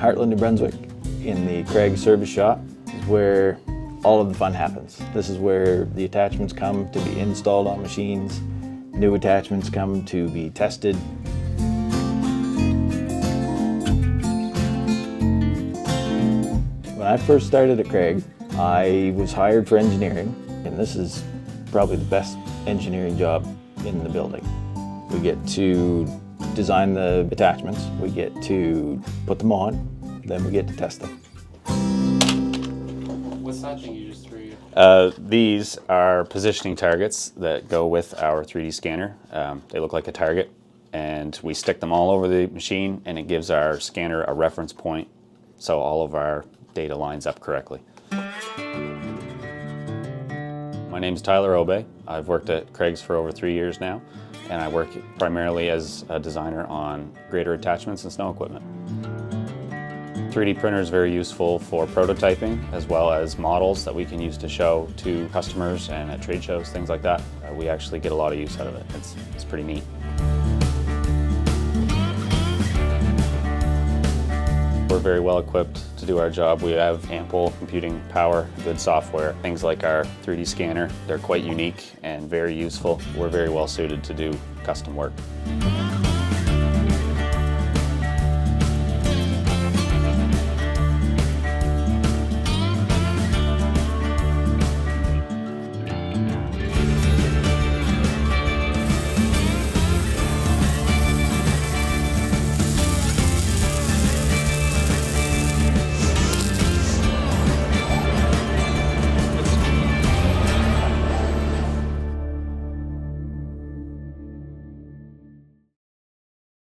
Hartland, New Brunswick, in the Hartland Service Shop, is where all of the fun happens. This is where the attachments come to be installed on machines, new attachments come to be tested. When I first started at Craig, I was hired for engineering, and this is probably the best engineering job in the building. We get to design the attachments, we get to put them on, then we get to test them. What's that thing you just threw? These are positioning targets that go with our 3D scanner. They look like a target, and we stick them all over the machine, and it gives our scanner a reference point so all of our data lines up correctly. My name is Tyler Obey. I've worked at Craig's for over 3 years now, and I work primarily as a designer on grader attachments and snow equipment. 3D printer is very useful for prototyping, as well as models that we can use to show to customers and at trade shows, things like that. We actually get a lot of use out of it. It's pretty neat. We're very well equipped to do our job. We have ample computing power, good software. Things like our 3D scanner, they're quite unique and very useful. We're very well suited to do custom work.